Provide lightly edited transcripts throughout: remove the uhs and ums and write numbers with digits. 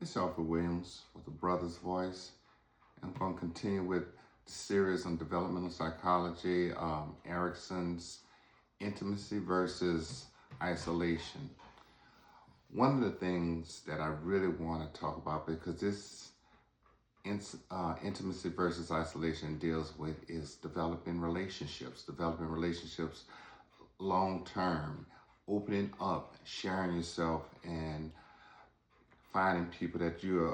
It's Alfred Williams with the Brother's Voice. I'm going to continue with the series on developmental psychology, Erickson's intimacy versus isolation. One of the things that I really want to talk about, because this intimacy versus isolation deals with, is developing relationships long term, opening up, sharing yourself, and finding people that you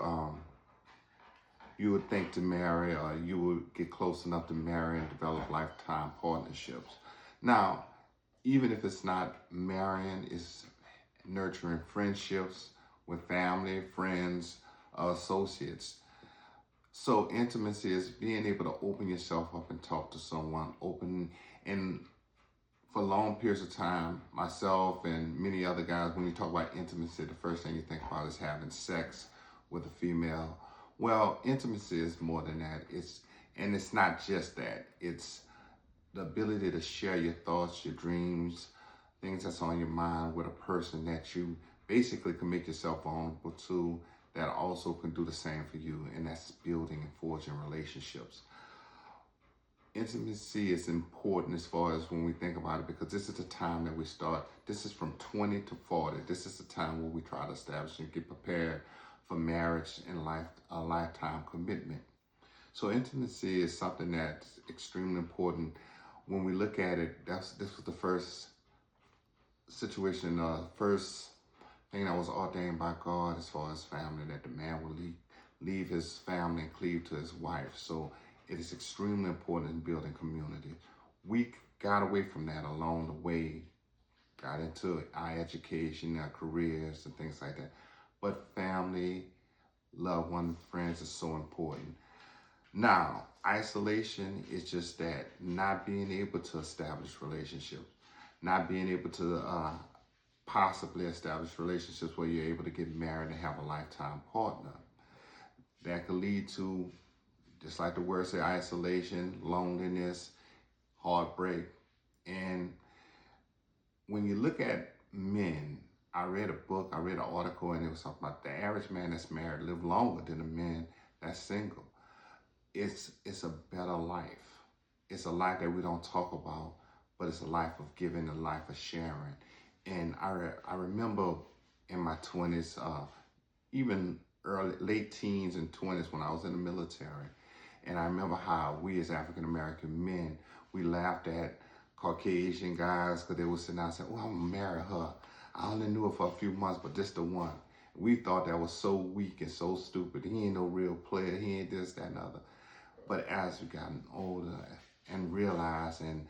would think to marry, or you would get close enough to marry and develop lifetime partnerships. Now, even if it's not marrying, it's nurturing friendships with family, friends, associates. So intimacy is being able to open yourself up and talk to someone, and for long periods of time, myself and many other guys, when you talk about intimacy, the first thing you think about is having sex with a female. Well, intimacy is more than that. It's not just that. It's the ability to share your thoughts, your dreams, things that's on your mind with a person that you basically can make yourself vulnerable to, that also can do the same for you, and that's building and forging relationships. Intimacy is important as far as when we think about it, because this is the time that we start. This is from 20 to 40. This is the time where we try to establish and get prepared for marriage and a lifetime commitment. So intimacy is something that's extremely important. When we look at it, this was the first situation, first thing that was ordained by God as far as family, that the man will leave his family and cleave to his wife. So it is extremely important in building community. We got away from that along the way, got into our education, our careers, and things like that. But family, loved ones, friends is so important. Now, isolation is just that, not being able to establish relationships, not being able to possibly establish relationships where you're able to get married and have a lifetime partner. That could lead to, just like the word say, isolation, loneliness, heartbreak. And when you look at men, I read an article, and it was talking about the average man that's married live longer than the man that's single. It's a better life. It's a life that we don't talk about, but it's a life of giving, a life of sharing. And I remember in my 20s, even late teens and 20s, when I was in the military, and I remember how we as African-American men, we laughed at Caucasian guys because they would sit down and say, "Oh, I'm gonna marry her. I only knew her for a few months, but this the one." We thought that was so weak and so stupid. He ain't no real player. He ain't this, that, and other. But as we gotten older and realized, and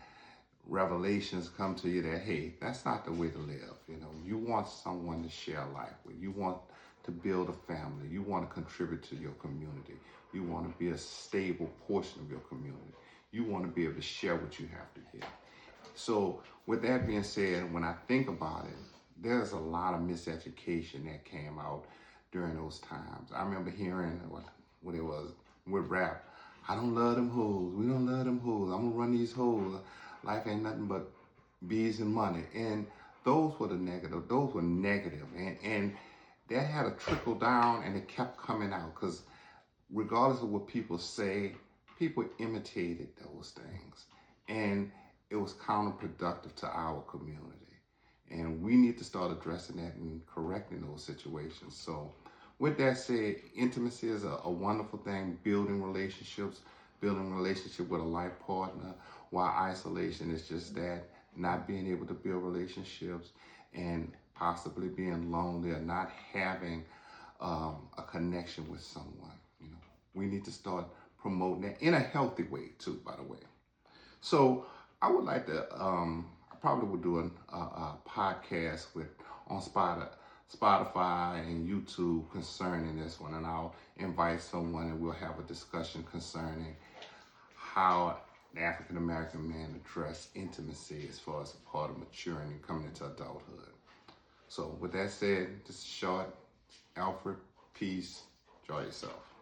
revelations come to you that, hey, that's not the way to live. You want someone to share life with. You want to build a family. You want to contribute to your community. You want to be a stable portion of your community. You want to be able to share what you have to give. So with that being said, when I think about it, there's a lot of miseducation that came out during those times. I remember hearing what it was with rap. "I don't love them hoes. We don't love them hoes. I'm gonna run these hoes. Life ain't nothing but bees and money." And those were negative. And that had a trickle down, and it kept coming out, because regardless of what people say, people imitated those things. And it was counterproductive to our community. And we need to start addressing that and correcting those situations. So with that said, intimacy is a wonderful thing, building relationship with a life partner, while isolation is just that, not being able to build relationships and possibly being lonely or not having a connection with someone. We need to start promoting that in a healthy way too, by the way. So I would like to, I probably would do a podcast on Spotify and YouTube concerning this one, and I'll invite someone and we'll have a discussion concerning how the African American man address intimacy as far as a part of maturing and coming into adulthood. So with that said, this is short. Alfred, peace, enjoy yourself.